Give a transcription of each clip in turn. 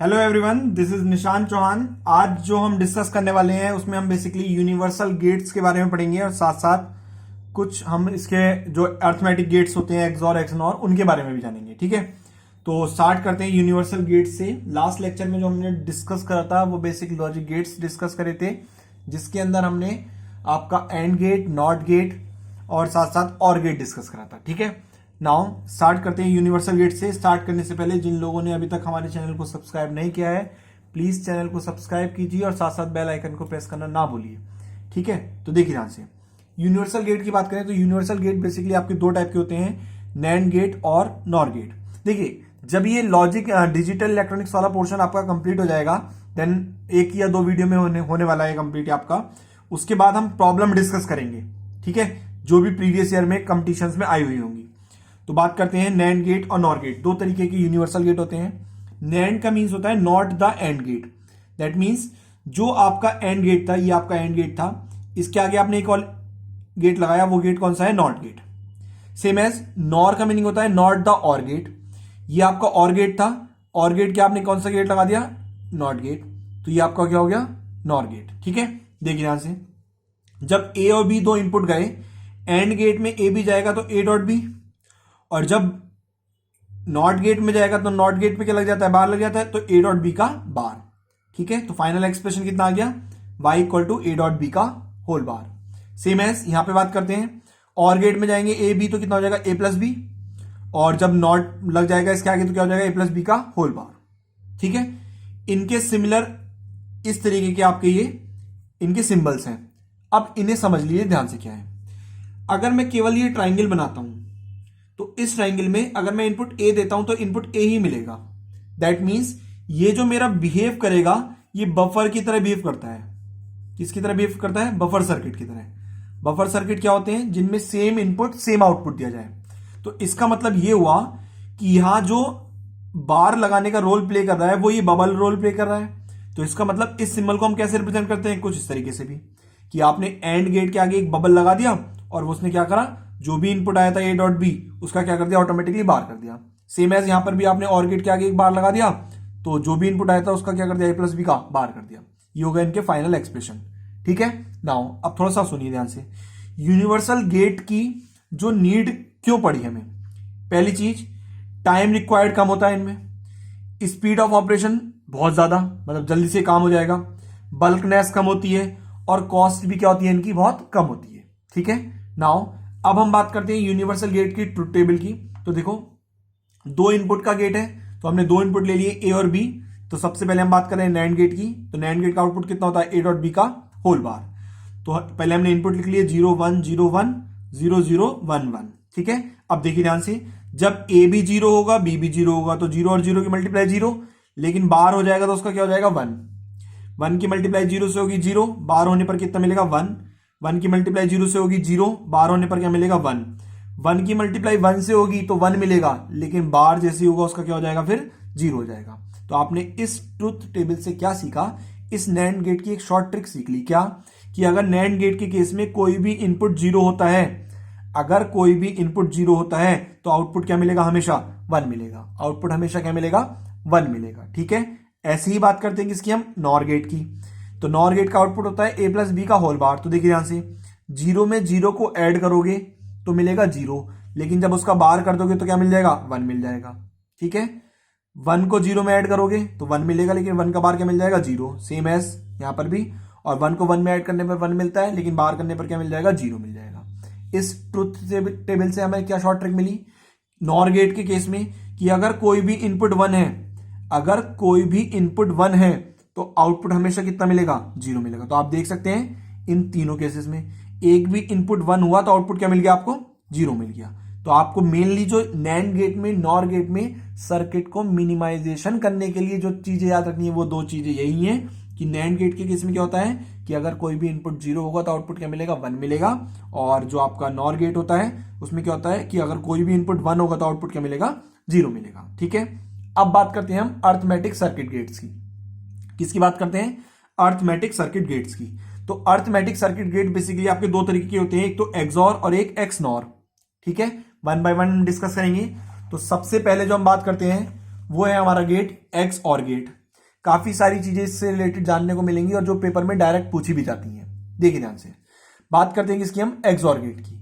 Hello everyone, this is निशान चौहान। आज जो हम डिस्कस करने वाले हैं उसमें हम बेसिकली यूनिवर्सल गेट्स के बारे में पढ़ेंगे और साथ साथ कुछ हम इसके जो अर्थमेटिक गेट्स होते हैं एक्सॉर एक्सनॉर उनके बारे में भी जानेंगे। ठीक है, तो स्टार्ट करते हैं यूनिवर्सल गेट्स से। लास्ट लेक्चर में जो हमने डिस्कस करा था वो बेसिक लॉजिक गेट्स डिस्कस करे थे, जिसके अंदर हमने आपका एंड गेट, नॉट गेट और साथ साथ और गेट डिस्कस करा था। ठीक है, नाउ स्टार्ट करते हैं यूनिवर्सल गेट से। स्टार्ट करने से पहले जिन लोगों ने अभी तक हमारे चैनल को सब्सक्राइब नहीं किया है, प्लीज चैनल को सब्सक्राइब कीजिए और साथ साथ बेल आइकन को प्रेस करना ना भूलिए। ठीक है, तो देखिए ध्यान से, यूनिवर्सल गेट की बात करें तो यूनिवर्सल गेट बेसिकली आपके दो टाइप के होते हैं, नैंड गेट और नॉर गेट। देखिए, जब ये लॉजिक डिजिटल इलेक्ट्रॉनिक्स वाला पोर्शन आपका कंप्लीट हो जाएगा, देन एक या दो वीडियो में होने वाला है कंप्लीट आपका, उसके बाद हम प्रॉब्लम डिस्कस करेंगे। ठीक है, जो भी प्रीवियस ईयर में कंपटीशंस में आई हुई होंगी। तो बात करते हैं नैंड गेट और नॉर गेट। दो तरीके के यूनिवर्सल गेट होते हैं। नैंड का मीन्स होता है not the and gate, that means जो आपका एंड गेट था, ये आपका एंड गेट था, इसके आगे आपने एक और गेट लगाया, वो गेट कौन सा है? Not gate. Same as NOR का मीनिंग होता है नॉट द और गेट, ये आपका और गेट था, और गेट के आपने कौन सा गेट लगा दिया? नॉट गेट, तो ये आपका क्या हो गया? NOR gate. ठीक है, देखिए ध्यान से, जब ए और बी दो इनपुट गए, एंड गेट में ए भी जाएगा तो ए डॉट बी, और जब नॉट गेट में जाएगा तो नॉट गेट पे क्या लग जाता है? बार लग जाता है, तो ए डॉट बी का बार। ठीक है, तो फाइनल एक्सप्रेशन कितना आ गया? y equal to A dot B का होल बार। सेम एज यहां पे बात करते हैं, और गेट में जाएंगे ए बी तो कितना हो जाएगा? ए प्लस बी, और जब नॉट लग जाएगा इसके आगे तो क्या हो जाएगा? ए प्लस बी का होल बार। ठीक है, इनके सिमिलर इस तरीके के आपके ये इनके सिंबल्स हैं। अब इन्हें समझ लीजिए ध्यान से क्या है। अगर मैं केवल ये ट्राइंगल बनाता हूं तो इस ट्राइंगल में अगर मैं इनपुट ए देता हूं तो इनपुट ए ही मिलेगा। दैट मींस ये जो मेरा बिहेव करेगा, ये बफर की तरह बिहेव करता है। किसकी तरह बिहेव करता है? बफर सर्किट की तरह। बफर सर्किट क्या होते हैं? जिनमें सेम इनपुट सेम आउटपुट दिया जाए। तो इसका मतलब ये हुआ कि यहां जो बार लगाने का रोल प्ले कर रहा है वो ये बबल रोल प्ले कर रहा है। तो इसका मतलब इस सिंबल को हम कैसे रिप्रेजेंट करते हैं? कुछ इस तरीके से भी, कि आपने एंड गेट के आगे एक बबल लगा दिया और उसने क्या करा, जो भी इनपुट आया था ए डॉट बी, उसका क्या कर दिया? ऑटोमेटिकली बार कर दिया। सेम एज यहां पर भी आपने और गेट के आगे एक बार लगा दिया, तो जो भी इनपुट आया था उसका क्या कर दिया? ए प्लस बी का बार कर दिया। ये होगा इनके फाइनल एक्सप्रेशन। ठीक है, नाउ अब थोड़ा सा सुनिए ध्यान से, यूनिवर्सल गेट की जो नीड क्यों पड़ी हमें। पहली चीज, टाइम रिक्वायर्ड कम होता है इनमें, स्पीड ऑफ ऑपरेशन बहुत ज्यादा, मतलब जल्दी से काम हो जाएगा, बल्कनेस कम होती है, और कॉस्ट भी क्या होती है इनकी? बहुत कम होती है। ठीक है, नाउ अब हम बात करते हैं यूनिवर्सल गेट की ट्रुथ टेबल की। तो देखो, दो इनपुट का गेट है, तो हमने दो इनपुट ले लिए ए और बी। तो सबसे पहले हम बात करें नैंड गेट की, तो नैंड गेट का आउटपुट कितना होता है? ए डॉट बी का होल बार। तो पहले हमने इनपुट लिख लिए 0 1 0 1 0 0 1 1। ठीक है, अब देखिए ध्यान से, जब ए भी 0 होगा, बी भी 0 होगा, तो 0 और 0 की मल्टीप्लाई 0, लेकिन बार हो जाएगा तो उसका क्या हो जाएगा? 1। 1 की मल्टीप्लाई 0 से होगी 0, बार होने पर कितना मिलेगा? 1। 1 की मल्टीप्लाई 0 से होगी 0, बार होने पर क्या मिलेगा? 1। 1 की मल्टीप्लाई 1 से होगी तो 1 मिलेगा, लेकिन बार जैसे होगा उसका क्या हो जाएगा? फिर 0 हो जाएगा। तो आपने इस ट्रुथ टेबल से क्या सीखा? इस नैंड गेट की एक शॉर्ट ट्रिक सीख ली। क्या? कि अगर नैंड गेट के केस में कोई भी इनपुट 0 होता है, अगर कोई भी इनपुट 0 होता है तो आउटपुट क्या मिलेगा? हमेशा 1 मिलेगा। आउटपुट हमेशा क्या मिलेगा? 1 मिलेगा। ठीक है, ऐसी ही बात करते हैं किसकी? हम नॉर गेट की। तो नॉर गेट का आउटपुट होता है ए प्लस बी का होल बार। तो देखिए ध्यान से, 0 में 0 को ऐड करोगे तो मिलेगा 0, लेकिन जब उसका बार कर दोगे तो क्या मिल जाएगा? 1 मिल जाएगा। ठीक है, 1 को 0 में ऐड करोगे तो 1 मिलेगा, लेकिन 1 का बार क्या मिल जाएगा? 0। सेम एज यहां पर भी, और 1 को 1 में ऐड करने पर 1 मिलता है, लेकिन बार करने पर क्या मिल जाएगा? 0 मिल जाएगा। इस ट्रुथ टेबल से हमें क्या शॉर्ट ट्रिक मिली नॉर गेट के केस में? कि अगर कोई भी इनपुट 1 है, अगर कोई भी इनपुट 1 है तो आउटपुट हमेशा कितना मिलेगा? 0 मिलेगा। तो आप देख सकते हैं इन तीनों केसेस में एक भी इनपुट 1 हुआ तो आउटपुट क्या मिल गया आपको? 0 मिल गया। तो आपको मेनली जो नैंड गेट में, नॉर गेट में सर्किट को मिनिमाइजेशन करने के लिए जो चीजें याद रखनी है वो दो चीजें यही हैं, कि नैंड गेट के केस में क्या होता है कि अगर कोई भी इनपुट 0 होगा तो आउटपुट क्या मिलेगा? 1 मिलेगा, और जो आपका नॉर गेट होता है उसमें क्या होता है कि अगर कोई भी इनपुट 1 होगा तो आउटपुट क्या मिलेगा? 0 मिलेगा। ठीक है, अब बात करते हैं हम अर्थमेटिक सर्किट गेट्स की। किसकी बात करते हैं? अर्थमेटिक सर्किट गेट्स की। तो अर्थमेटिक सर्किट गेट बेसिकली आपके दो तरीके के होते हैं, एक तो एक्सॉर और एक एक्सनॉर। ठीक है, वन बाय वन डिस्कस करेंगे। तो सबसे पहले जो हम बात करते हैं वो है हमारा गेट एक्स और गेट। काफी सारी चीजें इससे रिलेटेड जानने को मिलेंगी और जो पेपर में डायरेक्ट पूछी भी जाती हैं। देखिए ध्यान से, बात करते हैं इसकी हम एक्सऑर गेट की।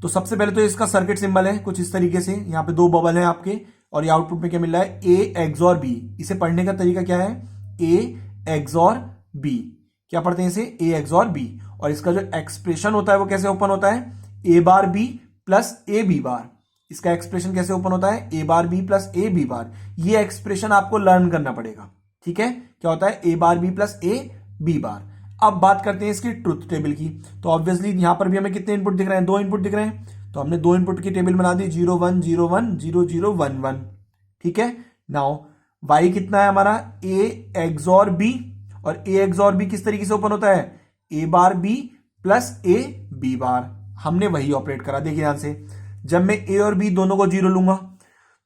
तो सबसे पहले तो इसका सर्किट सिंबल है कुछ इस तरीके से, यहाँ पे 2 बबल है आपके और ये आउटपुट में क्या मिल रहा है, ए एक्सऑर बी। इसे पढ़ने का तरीका क्या है, ए एक्सऑर बी। क्या पढ़ते हैं इसे, ए एक्सऑर बी। और इसका जो एक्सप्रेशन होता है वो कैसे ओपन होता है, A bar B plus A B bar. इसका एक्सप्रेशन कैसे ओपन होता है, A bar B plus A B bar. ये एक्सप्रेशन आपको लर्न करना पड़ेगा, ठीक है। क्या होता है, A bar B plus A B bar. अब बात करते हैं इसकी ट्रुथ टेबल की। तो ऑब्वियसली यहां पर भी हमें कितने इनपुट दिख रहे हैं, 2 इनपुट दिख रहे हैं। तो हमने 2 इनपुट की टेबल बना दी, 0 1 0 1 0 0 1 1, ठीक है। नाउ y कितना है हमारा, a एक्सऑर b। और a एक्सऑर b किस तरीके से ओपन होता है, a bar b plus a b बार। हमने वही ऑपरेट करा। देखिए ध्यान से, जब मैं a और b दोनों को 0 लूंगा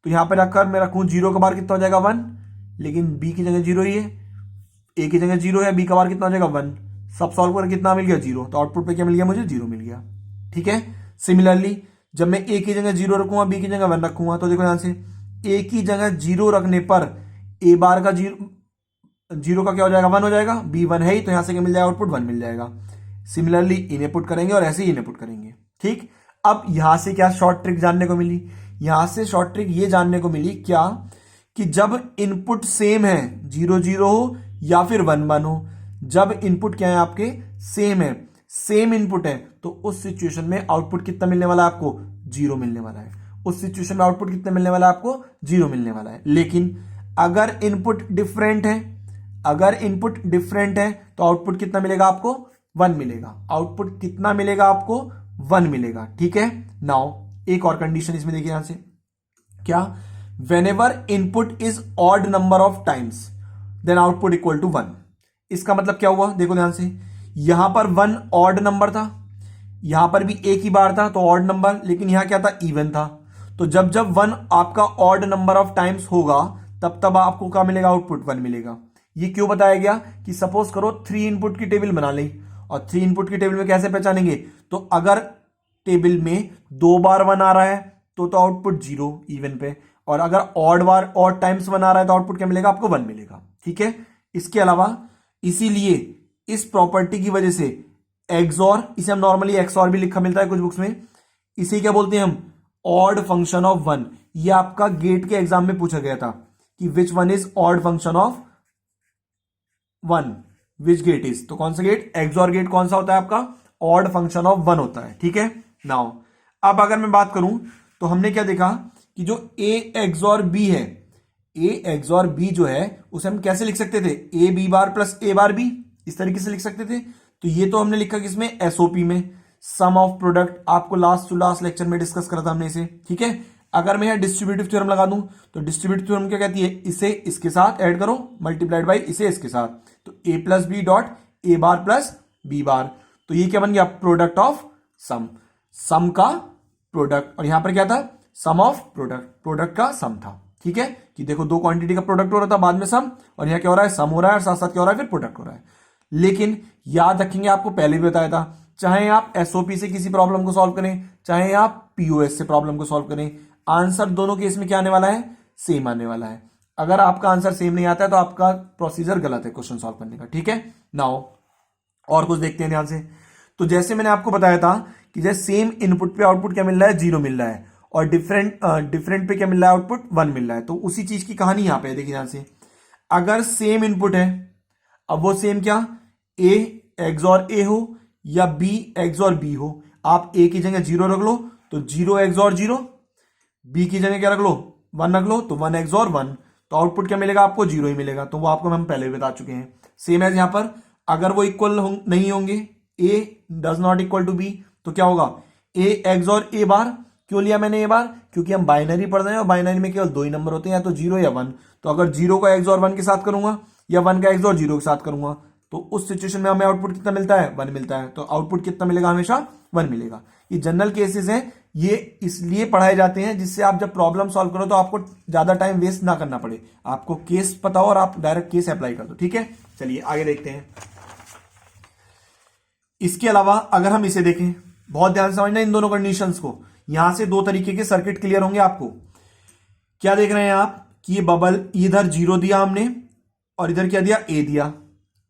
तो यहां पर रखकर मैं रखूं 0 का बार कितना हो जाएगा 1, लेकिन b की जगह 0 ही है, a की जगह 0 है, b का बार कितना हो जाएगा 1। सब सॉल्व कर कितना मिल गया 0, तो आउटपुट पे क्या मिल गया मुझे, 0 मिल गया, ठीक है। सिमिलरली जब मैं a की जगह 0 रखूंगा, b की जगह 1 रखूंगा, तो देखो ध्यान से, a की जगह 0 रखने पर a बार का 0 का क्या हो जाएगा 1 हो जाएगा, b 1 है ही, तो यहां से क्या मिल जाएगा, आउटपुट 1 मिल जाएगा। सिमिलरली इन्हें पुट करेंगे और ऐसे ही इन्हें पुट करेंगे, ठीक। अब यहां से क्या शॉर्ट ट्रिक जानने को मिली, यहां से शॉर्ट ट्रिक ये जानने को मिली क्या, कि जब इनपुट सेम है, 0 0 हो या फिर 1 1 हो, जब इनपुट क्या है आपके सेम है, सेम इनपुट है, तो उस सिचुएशन में आउटपुट कितना मिलने वाला है आपको, 0 मिलने वाला है। उस सिचुएशन में आउटपुट कितना मिलने वाला है आपको, 0 मिलने वाला है। लेकिन अगर इनपुट डिफरेंट है, अगर इनपुट डिफरेंट है तो आउटपुट कितना मिलेगा आपको, 1 मिलेगा। आउटपुट कितना मिलेगा आपको, 1 मिलेगा, ठीक है। नाउ एक और कंडीशन इसमें देखिए यहां से, क्या, whenever input is odd number of times then output equal to 1। इसका मतलब क्या हुआ, देखो ध्यान से, यहां पर 1 ऑड नंबर था, यहां पर भी एक ही बार था तो ऑड नंबर, लेकिन यहां क्या था, इवन था। तो जब जब 1 आपका ऑड नंबर ऑफ टाइम्स होगा तब तब आपको क्या मिलेगा, आउटपुट 1 मिलेगा। ये क्यों बताया गया, कि सपोज करो 3 इनपुट की टेबल बना ली, और 3 इनपुट की टेबल में कैसे पहचानेंगे, तो अगर टेबल में 2 बार 1 आ रहा है तो आउटपुट 0 इवन पे, और अगर ऑड बार ऑड टाइम्स 1 आ रहा है तो आउटपुट क्या मिलेगा आपको, 1 मिलेगा, ठीक है। इसके अलावा इसीलिए इस प्रॉपर्टी की वजह से एक्सऑर, इसे हम नॉर्मली एक्सऑर भी लिखा मिलता है कुछ बुक्स में, इसे क्या बोलते हैं हम, ऑड फंक्शन ऑफ 1। ये आपका गेट के एग्जाम में पूछा गया था कि which one is odd function of 1, which gate is, तो कौन सा गेट, एक्सऑर गेट कौन सा होता है आपका, ऑड फंक्शन ऑफ 1 होता है, ठीक है। नाउ अब अगर मैं बात करूं तो हमने क्या देखा कि जो a एक्सऑर b है, a एक्सऑर b जो है उसे हम कैसे लिख सकते थे, a b bar plus a bar b, इस तरीके से लिख सकते थे। तो ये तो हमने लिखा किसमें, एसओपी में, सम ऑफ प्रोडक्ट, आपको लास्ट टू लास्ट लेक्चर में डिस्कस करा था हमने इसे, ठीक है। अगर मैं यहां डिस्ट्रीब्यूटिव थ्योरम लगा दूं तो डिस्ट्रीब्यूटिव थ्योरम क्या कहती है, इसे इसके साथ ऐड करो, मल्टीप्लाइड बाई इसे इसके साथ, तो a plus B dot A bar plus B bar. तो ये क्या बन गया, प्रोडक्ट ऑफ सम, सम का प्रोडक्ट, और यहां पर क्या था, सम ऑफ प्रोडक्ट, प्रोडक्ट का सम था, ठीक है। कि देखो 2 क्वांटिटी का प्रोडक्ट हो रहा था, बाद में सम, और यहां क्या हो रहा है, सम हो रहा है, और साथ साथ क्या हो रहा है, फिर प्रोडक्ट हो रहा है। लेकिन याद रखेंगे, आपको पहले भी बताया था, चाहे आप एसओपी से किसी प्रॉब्लम को सॉल्व करें, चाहे आप पीओएस से प्रॉब्लम को सॉल्व करें, आंसर दोनों केस में क्या आने वाला है, सेम आने वाला है। अगर आपका आंसर सेम नहीं आता है तो आपका प्रोसीजर गलत है क्वेश्चन सॉल्व करने का, ठीक है। नाउ और कुछ देखते हैं ध्यान से। तो जैसे मैंने आपको बताया था कि जैसे सेम इनपुट पे आउटपुट क्या मिल रहा है, 0 मिल रहा है, और डिफरेंट पे क्या मिल रहा है, आउटपुट 1 मिल रहा है। तो उसी चीज की कहानी यहां पे है, देखिए ध्यान से, अगर सेम इनपुट है, अब वो सेम क्या, a एक्सऑर a हो या b एक्सऑर b हो, आप a की जगह 0 रख लो तो 0 एक्सऑर 0, b की जगह क्या रख लो, 1 रख लो तो 1 एक्सऑर 1, तो आउटपुट क्या मिलेगा आपको, 0 ही मिलेगा। तो वो आपको हम पहले भी बता चुके हैं। सेम एज यहां पर, अगर वो इक्वल नहीं होंगे, a does not equal to b, तो क्या होगा, a एक्सऑर a बार। क्यों लिया मैंने ये बार, क्योंकि हम बाइनरी पढ़ रहे हैं और बाइनरी में केवल 2 ही नंबर होते हैं, या तो 0 या 1। तो अगर 0 का एक्सऑर 1 के साथ करूंगा या 1 का एक्सऑर 0 के साथ करूंगा, तो उस सिचुएशन में हमें आउटपुट कितना मिलता है, 1 मिलता है। तो आउटपुट कितना मिलेगा, हमेशा 1 मिलेगा। ये जनरल केसेस हैं, ये इसलिए पढ़ाए जाते हैं जिससे आप जब प्रॉब्लम सॉल्व करो तो आपको ज्यादा टाइम वेस्ट ना करना पड़े, आपको केस पता हो और आप डायरेक्ट केस अप्लाई कर दो, ठीक है। चलिए आगे देखते हैं। इसके अलावा अगर हम इसे देखें, बहुत ध्यान से समझना इन दोनों कंडीशंस को, यहां से 2 तरीके के सर्किट क्लियर होंगे आपको। क्या देख रहे हैं आप कि ये बबल इधर 0 दिया हमने और इधर क्या दिया, ए दिया,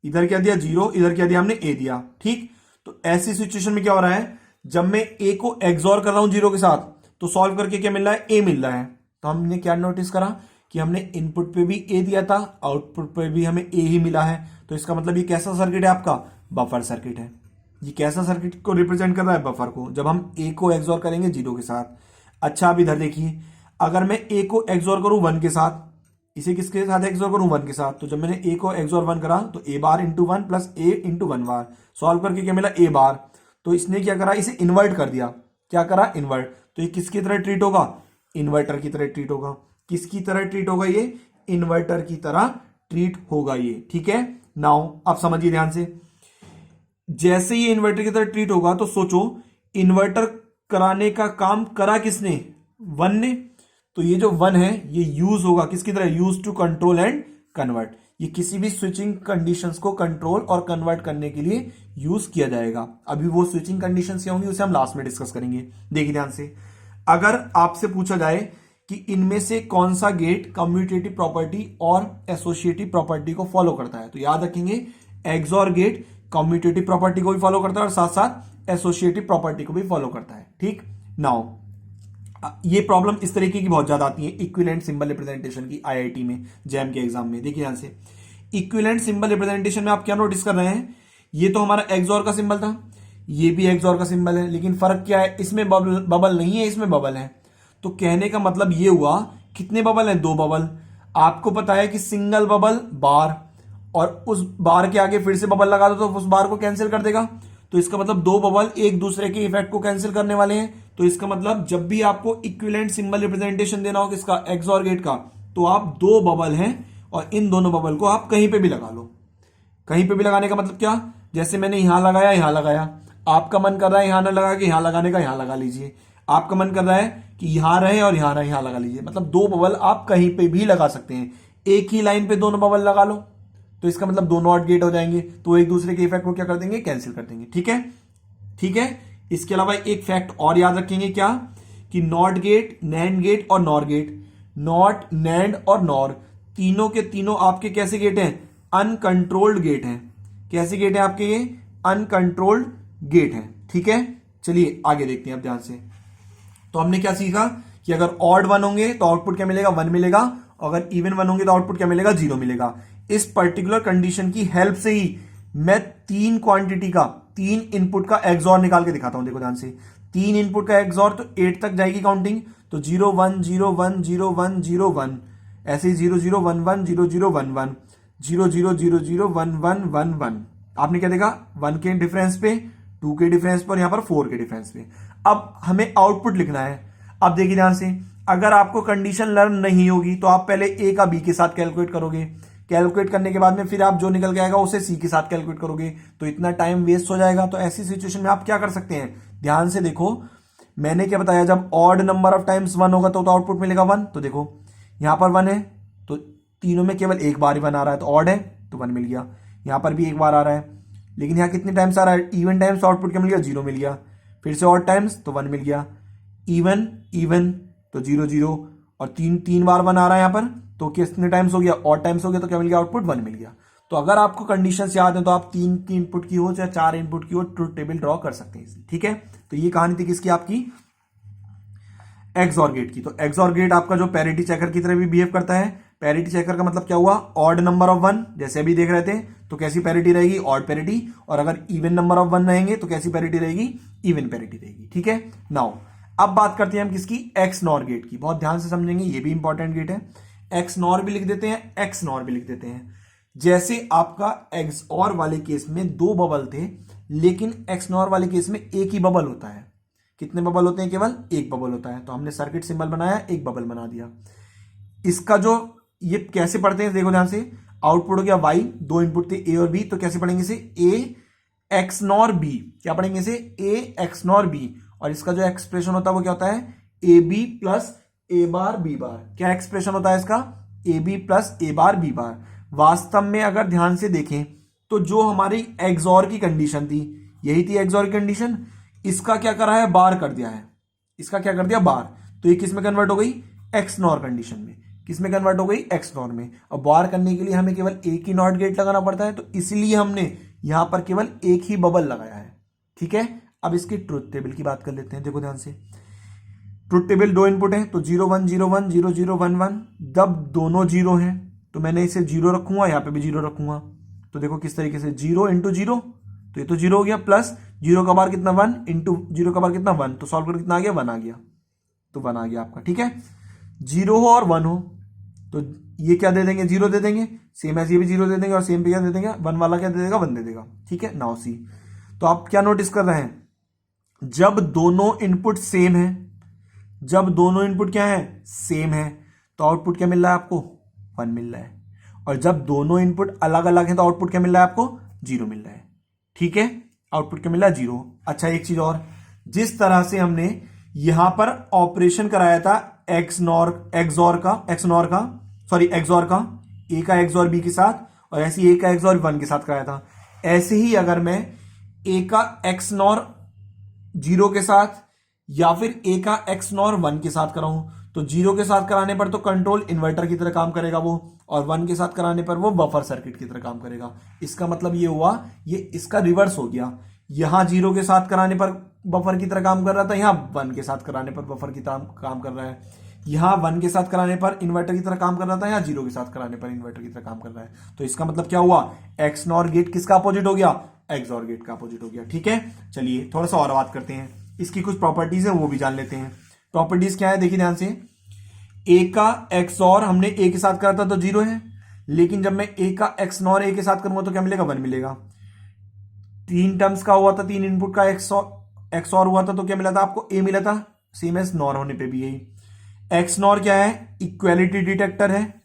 इधर क्या दिया 0, इधर क्या दिया हमने, ए दिया। ठीक, तो ऐसी सिचुएशन में क्या हो रहा है, जब मैं ए को एक्सॉर कर रहा हूं 0 के साथ, तो सॉल्व करके क्या मिल रहा है, ए मिल रहा है। तो हमने क्या नोटिस करा कि हमने इनपुट पे भी ए दिया था, आउटपुट पे भी हमें ए ही मिला है। तो इसका मतलब ये कैसा सर्किट है आपका, बफर सर्किट है। ये कैसा सर्किट को रिप्रेजेंट कर रहा है, बफर को, जब हम ए को एक्सॉर करेंगे 0 के साथ। अच्छा, अब इधर देखिए, अगर मैं ए को एक्सॉर करूं 1 के साथ, इसे किसके साथ एक्सॉर करूं, 1 के साथ, तो जब मैंने ए को एक्सॉर 1 करा तो ए बार इंटू 1 प्लस ए इंटू 1 बार, सॉल्व करके क्या मिला, ए बार। तो इसने क्या करा, इसे इन्वर्ट कर दिया। क्या करा, इन्वर्ट। तो ये किसकी तरह ट्रीट होगा, इन्वर्टर की तरह ट्रीट होगा। किसकी तरह ट्रीट होगा, ये इन्वर्टर की तरह ट्रीट होगा ये। ठीक है, नाउ आप समझिए ध्यान से, जैसे ये इन्वर्टर की तरह ट्रीट होगा तो सोचो, इन्वर्टर कराने का काम करा किसने, 1 ने। तो ये जो 1 है ये यूज होगा किसकी तरह, use to control and convert. ये किसी भी स्विचिंग कंडीशंस को कंट्रोल और कन्वर्ट करने के लिए यूज किया जाएगा। अभी वो स्विचिंग कंडीशंस क्या होंगी उसे हम लास्ट में डिस्कस करेंगे। देखिए ध्यान से, अगर आपसे पूछा जाए कि इनमें से कौन सा गेट कम्यूटेटिव प्रॉपर्टी और एसोसिएटिव प्रॉपर्टी को फॉलो करता है, तो याद रखेंगे एक्सॉर गेट कम्यूटेटिव प्रॉपर्टी को भी फॉलो करता है और साथ साथ एसोसिएटिव प्रॉपर्टी को भी फॉलो करता है। ठीक, नाउ ये प्रॉब्लम इस तरीके की बहुत ज्यादा आती है इक्विवेलेंट सिंबल रिप्रेजेंटेशन की, आईआईटी में, जैम के एग्जाम में। देखिए ध्यान से, इक्विवेलेंट सिंबल रिप्रेजेंटेशन में आप क्या नोटिस कर रहे हैं, ये तो हमारा एक्सॉर का सिंबल था, ये भी एक्सॉर का सिंबल है, लेकिन फर्क क्या है, इसमें बबल नहीं है, इसमें बबल है। तो कहने का मतलब ये हुआ, कितने बबल हैं, 2 बबल। आपको पता है कि सिंगल बबल बार, और उस बार के आगे फिर से बबल लगा दो तो उस बार को कैंसिल कर देगा। तो इसका मतलब 2 बबल एक दूसरे के इफेक्ट को कैंसिल करने वाले हैं। तो इसका मतलब जब भी आपको इक्विवेलेंट सिंबल रिप्रेजेंटेशन देना हो किसका, एक्सॉर गेट का, तो आप 2 बबल हैं और इन दोनों बबल को आप कहीं पे भी लगा लो। कहीं पे भी लगाने का मतलब क्या, जैसे मैंने यहां लगाया, यहां लगाया, आपका मन कर रहा है यहां ना लगा के यहां लगाने का, यहां लगा लीजिए। आपका मन कर रहा है कि यहां रहे और यहां रहे, यहां लगा लीजिए। मतलब 2 बबल आप कहीं पे भी लगा सकते हैं। एक ही लाइन पे दोनों बबल लगा लो तो इसका मतलब 2 नॉट गेट हो जाएंगे, तो एक दूसरे के इफेक्ट को क्या कर देंगे, कैंसिल कर देंगे। ठीक है, ठीक है। इसके अलावा एक फैक्ट और याद रखेंगे, क्या, कि नॉट गेट, नैंड गेट और नॉर गेट, नॉट, नैंड और नॉर, तीनों के तीनों आपके कैसे गेट हैं, अनकंट्रोल्ड गेट हैं। कैसे गेट हैं आपके, ये अनकंट्रोल्ड गेट हैं। ठीक है, चलिए आगे देखते हैं अब ध्यान से। तो हमने क्या सीखा कि अगर ऑड 1 होंगे तो आउटपुट क्या मिलेगा, 1 मिलेगा, अगर इवन 1 होंगे तो आउटपुट क्या मिलेगा, 0 मिलेगा। इस पर्टिकुलर कंडीशन की हेल्प से ही मैं 3 क्वांटिटी का, 3 इनपुट का एक्सॉर निकाल के दिखाता हूं। देखो ध्यान से, 3 इनपुट का एक्सॉर, तो 8 तक जाएगी काउंटिंग, तो 0 1 0 1 0 1 0 1, ऐसे ही 0 0 1 1 0 0 1 1 0 0 0 0 1 1 1 1। आपने क्या देखा, 1 के डिफरेंस पे, 2 के डिफरेंस पर, यहां पर 4 के डिफरेंस पे। अब हमें आउटपुट लिखना है। अब देखिए ध्यान से, अगर आपको कंडीशन लर्न नहीं होगी तो आप पहले ए का बी के साथ कैलकुलेट करोगे, कैलकुलेट करने के बाद में फिर आप जो निकल के आएगा उसे सी के साथ कैलकुलेट करोगे, तो इतना टाइम वेस्ट हो जाएगा। तो ऐसी सिचुएशन में आप क्या कर सकते हैं, ध्यान से देखो, मैंने क्या बताया, जब ऑड नंबर ऑफ टाइम्स 1 होगा तो आउटपुट मिलेगा 1। तो देखो यहां पर 1 है तो तीनों में केवल एक बार ही 1 आ रहा है, तो ऑड है तो 1 मिल गया। यहां पर भी एक बार आ रहा है, लेकिन यहां कितने टाइम्स आ रहा है, इवन टाइम्स, आउटपुट क्या मिल गया, 0 मिल गया। फिर से ऑड टाइम्स तो 1 मिल गया, इवन इवन तो 0 0, और 3 बार 1 आ रहा है यहां पर, तो कितने टाइम्स हो गया, ऑड टाइम्स हो गया, तो क्या मिल गया, आउटपुट 1 मिल गया। तो अगर आपको कंडीशंस याद है तो आप 3 की इनपुट की हो चाहे 4 इनपुट की हो, ट्रुथ टेबल ड्रॉ कर सकते हैं। ठीक है, तो ये कहानी थी किसकी, आपकी एक्सॉर गेट की। तो एक्सॉर गेट आपका जो पैरिटी चेकर की तरह भी बिहेव करता है। पैरिटी चेकर का मतलब क्या हुआ, ऑड नंबर ऑफ 1, जैसे अभी देख रहे थे, तो कैसी पैरिटी रहेगी, ऑड पैरिटी, और अगर इवन नंबर ऑफ 1 रहेंगे तो कैसी पैरिटी रहेगी, इवन पैरिटी रहेगी। ठीक है, नाउ अब बात करते हैं हम किसकी, एक्स नॉर गेट की। बहुत ध्यान से समझेंगे, ये भी इंपॉर्टेंट गेट है। एक्स नॉर भी लिख देते हैं, एक्स नॉर भी लिख देते हैं। जैसे आपका एक्स और वाले केस में 2 बबल थे, लेकिन एक्स नॉर वाले केस में एक ही बबल होता है। कितने बबल होते हैं, केवल एक बबल होता है। तो हमने सर्किट सिंबल बनाया, एक बबल बना दिया। इसका जो ये कैसे पढ़ते हैं देखो ध्यान से, आउटपुट हो गया वाई, 2 इनपुट थे ए और बी, तो कैसे पढ़ेंगे इसे, ए एक्स नॉर बी, क्या पढ़ेंगे इसे, ए एक्स नॉर बी। और इसका जो एक्सप्रेशन होता है वो क्या होता है, A B plus A bar B bar. क्या एक्सप्रेशन होता है इसका, A B plus A bar B bar. वास्तव में अगर ध्यान से देखें तो जो हमारी एक्सॉर की कंडीशन थी, यही थी एक्सॉर की कंडीशन। इसका क्या करा है, बार कर दिया है, इसका क्या कर दिया, बार। तो ये किस में कन्वर्ट हो गई, एक्स नॉर कंडीशन में। किस में कन्वर्ट हो गई, एक्स नॉर में। अब बार करने के लिए हमें केवल एक ही नॉट गेट लगाना पड़ता है, तो इसलिए हमने यहां पर केवल एक ही बबल लगाया है। ठीक है, अब इसकी ट्रुथ टेबल की बात कर लेते हैं। देखो ध्यान से, ट्रुथ टेबल दो इनपुट है, तो 0 1 0 1 0 0 1 1। जब दोनों जीरो हैं तो मैंने इसे जीरो रखूंगा, यहां पे भी जीरो रखूंगा। तो देखो किस तरीके से, 0 इंटू 0, तो ये तो जीरो हो गया, प्लस 0 का बार कितना 1 इंटू 0 का बार कितना 1, तो सॉल्व कर कितना आ गया, 1 आ गया। तो 1 आ गया आपका। ठीक है, 0 हो और 1 हो तो ये क्या दे देंगे, 0 दे देंगे, सेम ऐसे ये भी 0 दे देंगे, और सेम पे क्या दे देंगे, 1 वाला क्या दे देगा, 1 दे देगा। ठीक है, नाउ सी, तो आप क्या नोटिस कर रहे हैं, जब दोनों इनपुट सेम है, जब दोनों इनपुट क्या है, सेम है, तो आउटपुट क्या मिल रहा है आपको, 1 मिल रहा है। और जब दोनों इनपुट अलग अलग है तो आउटपुट क्या मिल रहा है आपको, 0 मिल रहा है। ठीक है, आउटपुट क्या मिल रहा है, 0। अच्छा, एक चीज और, जिस तरह से हमने यहां पर ऑपरेशन कराया था एक्सनॉर का, ए का एक्सॉर बी के साथ, और ऐसे ए का एक्सॉर 1 के साथ कराया था, ऐसे ही अगर मैं ए का एक्सनॉर 0 के साथ या फिर ए का एक्सनॉर 1 के साथ कराऊं, तो 0 के साथ कराने पर तो कंट्रोल इन्वर्टर की तरह काम करेगा वो, और 1 के साथ कराने पर वो बफर सर्किट की तरह काम करेगा। इसका मतलब ये हुआ, ये इसका रिवर्स हो गया। यहां 0 के साथ कराने पर बफर की तरह काम कर रहा था, यहां 1 के साथ कराने पर बफर की तरह काम कर रहा है। यहां 1 के साथ कराने पर इन्वर्टर की तरह काम कर रहा था, यहां 0 के साथ कराने पर इन्वर्टर की तरह काम कर रहा है। तो इसका मतलब क्या हुआ, एक्स नॉर गेट किसका अपोजिट हो गया, एक्सऑर गेट का अपोजिट हो गया। ठीक है, चलिए थोड़ा सा और बात करते हैं, इसकी कुछ प्रॉपर्टीज है वो भी जान लेते हैं। प्रॉपर्टीज क्या है, देखिए ध्यान से, ए का एक्सऑर हमने ए के साथ करा था तो 0 है, लेकिन जब मैं ए का एक्स नॉर ए के साथ करूंगा तो क्या मिलेगा, 1 मिलेगा। 3 टर्म्स का हुआ था, 3 इनपुट का एक्सऑर हुआ था, तो क्या मिला था आपको, ए मिला था, सेम एज नॉर होने पे भी यही। एक्स नॉर क्या है, इक्वेलिटी डिटेक्टर है,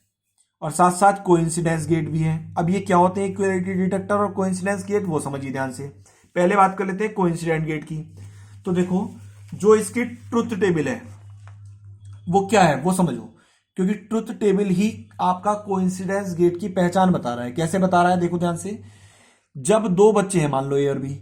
और साथ साथ कोइंसिडेंस गेट भी है। अब ये क्या होते हैं इक्वेलिटी डिटेक्टर और कोइंसिडेंस गेट, वो समझिए ध्यान से। पहले बात कर लेते हैं कोइंसिडेंट गेट की। तो देखो, जो इसकी ट्रुथ टेबल है वो क्या है वो समझो, क्योंकि ट्रुथ टेबल ही आपका कोइंसिडेंस गेट की पहचान बता रहा है। कैसे बता रहा है, देखो ध्यान से, जब दो बच्चे हैं, मान लो ए और बी,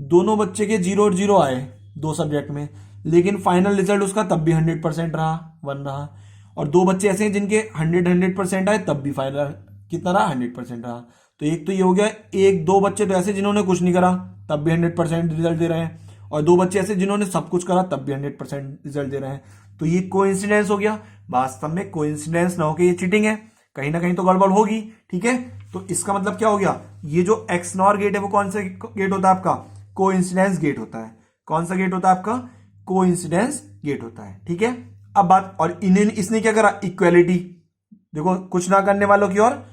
दोनों बच्चे के 0 और 0 आए दो सब्जेक्ट में, लेकिन फाइनल रिजल्ट उसका तब भी 100% रहा, 1 रहा। और दो बच्चे ऐसे हैं जिनके 100% आए तब भी फाइनल कितना रहा, 100% रहा। तो एक तो ये हो गया, एक दो बच्चे तो ऐसे जिन्होंने कुछ नहीं करा तब भी 100% रिजल्ट दे रहे हैं, और दो बच्चे ऐसे जिन्होंने सब कुछ करा तब भी 100% रिजल्ट दे रहे हैं। तो ये कोइंसिडेंस हो गया। वास्तव में कोइंसिडेंस ना होकर ये चीटिंग है, कहीं ना कहीं तो गड़बड़ होगी। ठीक है, तो इसका मतलब क्या हो गया, ये जो एक्स नॉर गेट है वो कौन सा गेट होता है आपका, कोइंसिडेंस गेट होता है। कौन सा गेट होता है आपका, कोइंसिडेंस गेट होता है। ठीक है, अब बात, और इन्हें इसने क्या करा, इक्वेलिटी, देखो कुछ ना करने वालों की और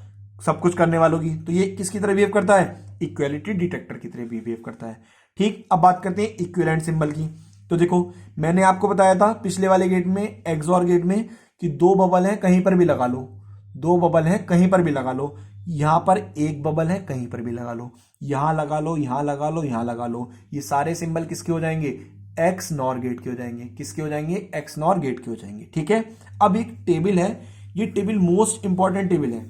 सब कुछ करने वालों की, तो ये किसकी तरह बिहेव करता है, इक्वेलिटी डिटेक्टर की तरह भी बिहेव करता है। ठीक, अब बात करते हैं इक्विवेलेंट सिंबल की। तो देखो, मैंने आपको बताया था पिछले वाले गेट में, एक्सऑर गेट में, कि 2 बबल है कहीं पर भी लगा लो, 2 बबल है कहीं पर भी लगा लो, यहां पर एक बबल है कहीं पर भी लगा लो, यहां लगा लो, यहां लगा लो, यहां लगा लो, ये सारे सिंबल किसके हो जाएंगे, एक्स नॉर गेट के हो जाएंगे। किसके हो जाएंगे, एक्स नॉर गेट के हो जाएंगे। ठीक है, अब एक टेबल है, ये टेबल मोस्ट इंपॉर्टेंट टेबल है।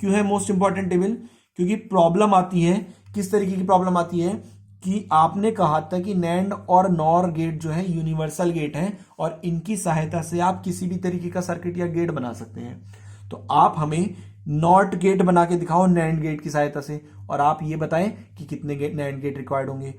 क्यों है मोस्ट इंपॉर्टेंट टेबल, क्योंकि प्रॉब्लम आती है, किस तरीके की प्रॉब्लम आती है, कि आपने कहा था कि नैंड और नॉर गेट जो है यूनिवर्सल गेट है, और इनकी सहायता से आप किसी भी तरीके का सर्किट या गेट बना सकते हैं। तो आप हमें नॉट गेट बना के दिखाओ नैंड गेट की सहायता से, और आप ये बताएं कि कितने नैंड गेट रिक्वायर्ड होंगे,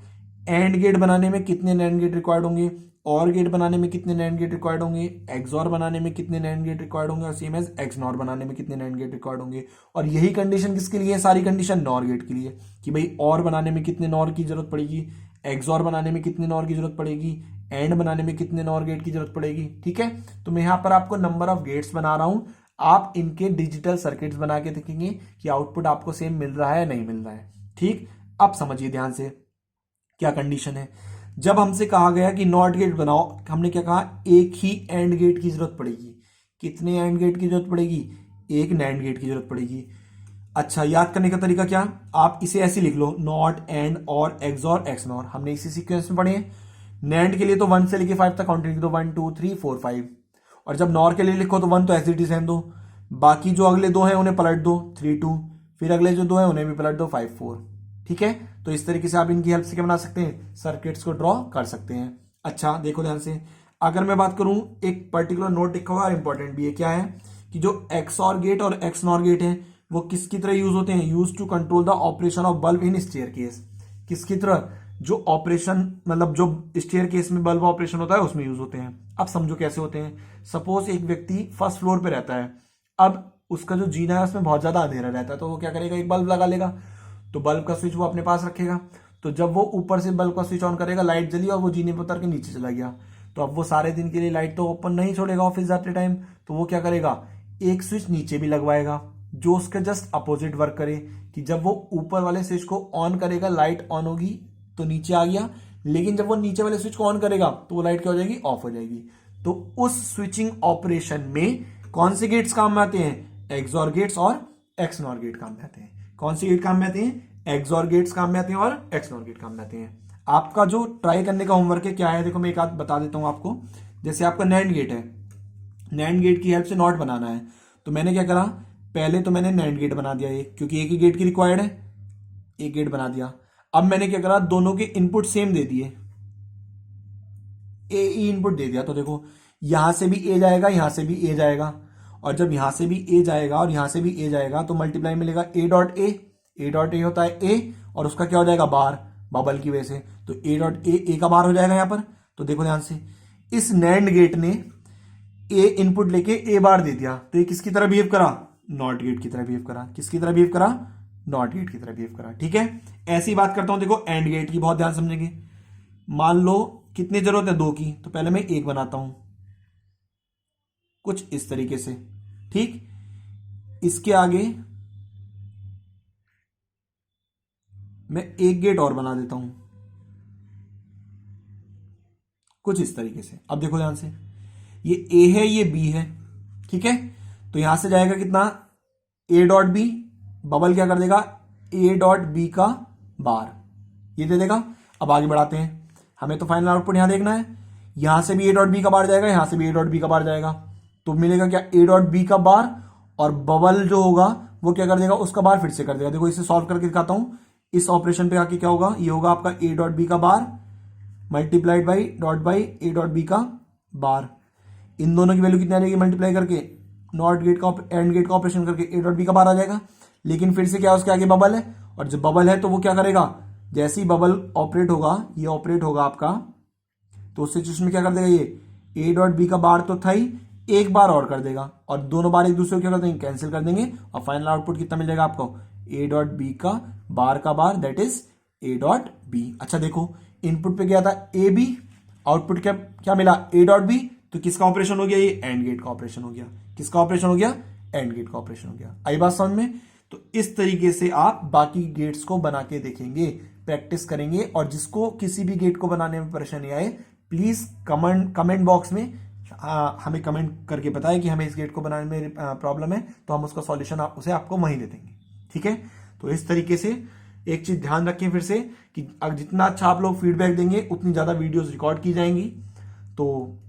एंड गेट बनाने में कितने नैंड गेट रिक्वायर्ड होंगे, और गेट बनाने में कितने नैंड गेट रिक्वायर्ड होंगे, एक्सऑर बनाने में कितने नैंड गेट रिक्वायर्ड होंगे, और सेम एज एक्स नॉर बनाने में कितने नैंड गेट रिक्वायर्ड होंगे। और यही कंडीशन किसके लिए है, सारी कंडीशन नॉर गेट के लिए, कि भाई और बनाने में कितने नॉर की जरूरत पड़ेगी, एक्सऑर बनाने में कितने नॉर की जरूरत पड़ेगी, एंड बनाने में कितने नॉर गेट की जरूरत पड़ेगी। ठीक है, तो मैं यहां पर आपको नंबर ऑफ गेट्स बना रहा हूं, आप इनके डिजिटल सर्किट्स बना के देखेंगे कि आउटपुट आपको सेम मिल रहा है नहीं मिल रहा है। ठीक, अब समझिए ध्यान से क्या कंडीशन है। जब हमसे कहा गया कि नॉट गेट बनाओ, हमने क्या कहा, एक ही एंड गेट की जरूरत पड़ेगी। कितने एंड गेट की जरूरत पड़ेगी, एक नैंड गेट की जरूरत पड़ेगी। अच्छा, याद करने का तरीका क्या, आप इसे ऐसे लिख लो, नॉट एंड और एक्सऑर एक्स नॉर, हमने इसी सीक्वेंस में पढ़े हैं। नैंड के लिए तो 1 से लेके 5 तक काउंटिंग दो, 1 2 3 4 5, और जब नॉर के लिए लिखो तो 1 तो एज इट इज रहने दो, बाकी जो अगले दो हैं उन्हें पलट दो, 3 2, फिर अगले जो दो हैं उन्हें भी पलट दो, 5 4। ठीक है, तो इस तरीके से आप इनकी हेल्प से क्या बना सकते हैं, सर्किट्स को ड्रॉ कर सकते हैं। अच्छा देखो ध्यान से, अगर मैं बात करूं, एक पर्टिकुलर नोट लिखा हुआ और इंपॉर्टेंट भी है, क्या है कि जो XOR गेट और XNOR गेट है वो किसकी तरह यूज होते हैं, use to control the operation of bulb in staircase. किसकी तरह, जो ऑपरेशन मतलब जो स्टेयरकेस में बल्ब ऑपरेशन होता है उसमें यूज होते हैं। अब समझो कैसे होते हैं। सपोज एक व्यक्ति फर्स्ट फ्लोर पे रहता है, अब उसका जो जीना है उसमें बहुत ज्यादा अंधेरा रहता है, तो वो क्या करेगा, एक बल्ब लगा लेगा। तो बल्ब का स्विच वो अपने पास रखेगा, तो जब वो ऊपर से बल्ब का स्विच ऑन करेगा, लाइट जली और वो जीने पर उतर के नीचे चला गया, तो अब वो सारे दिन के लिए लाइट तो ओपन नहीं छोड़ेगा ऑफिस जाते टाइम, तो वो क्या करेगा, एक स्विच नीचे भी लगवाएगा जो उसके जस्ट अपोजिट वर्क करे, कि जब वो ऊपर वाले स्विच को ऑन करेगा लाइट ऑन होगी तो नीचे आ गया, लेकिन जब वो नीचे वाले स्विच को ऑन करेगा तो वो लाइट क्या हो जाएगी, ऑफ हो जाएगी। तो उस स्विचिंग ऑपरेशन में कौन से गेट्स काम में आते हैं, एक्सॉर गेट्स और एक्सनॉर गेट काम में आते हैं। कौन से गेट काम में आते हैं, एक्सॉर गेट्स काम में आते हैं और एक्सनॉर गेट काम में आते हैं। आपका जो ट्राई करने का होमवर्क है क्या है, देखो मैं एक आध बता देता हूं आपको। जैसे आपका नैंड गेट है, नैंड गेट की हेल्प से नॉट बनाना है, तो मैंने क्या करा, पहले तो मैंने नैंड गेट बना दिया, ये क्योंकि एक ही गेट की रिक्वायर्ड है, एक गेट बना दिया। अब मैंने क्या करा, दोनों के इनपुट सेम दे दिए, ए ई इनपुट दे दिया, तो देखो यहां से भी ए जाएगा, यहां से भी ए जाएगा, और जब यहां से भी ए जाएगा और यहां से भी ए जाएगा तो मल्टीप्लाई मिलेगा ए डॉट ए होता है ए, और उसका क्या हो जाएगा बार, बबल की वजह से, तो ए डॉट ए का बार हो जाएगा यहां पर। तो देखो ध्यान से, इस नैंड गेट ने ए इनपुट लेके ए बार दे दिया, तो ये किसकी तरह बिहेव करा, नॉट गेट की तरह बिहेव करा। किसकी तरह बिहेव करा, नॉट गेट की तरह बिहेव करा। ठीक है, ऐसी बात करता हूं, देखो एंड गेट की बहुत ध्यान समझेंगे। मान लो कितनी जरूरत है, दो की, तो पहले मैं एक बनाता हूं कुछ इस तरीके से। ठीक, इसके आगे मैं एक गेट और बना देता हूं कुछ इस तरीके से। अब देखो ध्यान से, ये ए है, ये बी है, ठीक है, तो यहां से जाएगा कितना, ए डॉट बी, बबल क्या कर देगा, ए डॉट बी का बार, ये दे देगा। अब आगे बढ़ाते हैं, हमें तो फाइनल आउटपुट यहां देखना है, यहां से भी ए डॉट बी का बार जाएगा, यहां से भी ए डॉट बी का बार जाएगा, तो मिलेगा क्या, ए डॉट बी का बार, और बबल जो होगा वो क्या कर देगा, उसका बार फिर से कर देगा। देखो इसे सॉल्व करके दिखाता हूं, इस ऑपरेशन पे आके क्या होगा, ये होगा आपका ए डॉट बी का bar multiplied by A dot B का बार। इन दोनों की वैल्यू कितनी आ जाएगी, मल्टीप्लाई करके नॉट गेट का एंड गेट का ऑपरेशन करके ए डॉट बी का बार आ जाएगा। लेकिन फिर से क्या, उसके आगे बबल है, और जब बबल है तो वो क्या करेगा, जैसे ही बबल ऑपरेट होगा, ये ऑपरेट होगा आपका, तो उस सिचुएशन में क्या कर देगा, ये ए डॉट बी का बार तो था ही, एक बार और कर देगा, और दोनों बार एक दूसरे को क्या कर देंगे, कैंसिल कर देंगे, और फाइनल आउटपुट कितना मिल जाएगा आपको, ए डॉट बी का bar that is A dot B. अच्छा देखो, इनपुट पे गया था ए बी, आउटपुट क्या क्या मिला, ए डॉट बी, तो किसका ऑपरेशन हो गया, ये एंड गेट का ऑपरेशन हो गया। किसका ऑपरेशन हो गया, एंड गेट का ऑपरेशन हो गया। आई बात समझ में। तो इस तरीके से आप बाकी गेट्स को बना के देखेंगे, प्रैक्टिस करेंगे, और जिसको किसी भी गेट को बनाने में परेशानी आए प्लीज कमेंट बॉक्स में हमें कमेंट करके बताएं कि हमें इस गेट को बनाने में प्रॉब्लम है, तो हम उसका सॉल्यूशन उसे आपको वहीं दे देंगे। ठीक है, तो इस तरीके से एक चीज ध्यान रखें फिर से कि जितना अच्छा आप लोग फीडबैक देंगे उतनी ज्यादा वीडियोस रिकॉर्ड की जाएंगी। तो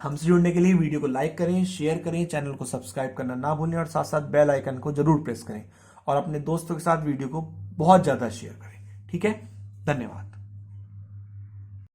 हमसे जुड़ने के लिए वीडियो को लाइक करें, शेयर करें, चैनल को सब्सक्राइब करना ना भूलें, और साथ साथ बेल आइकन को जरूर प्रेस करें, और अपने दोस्तों के साथ वीडियो को बहुत ज्यादा शेयर करें। ठीक है, धन्यवाद।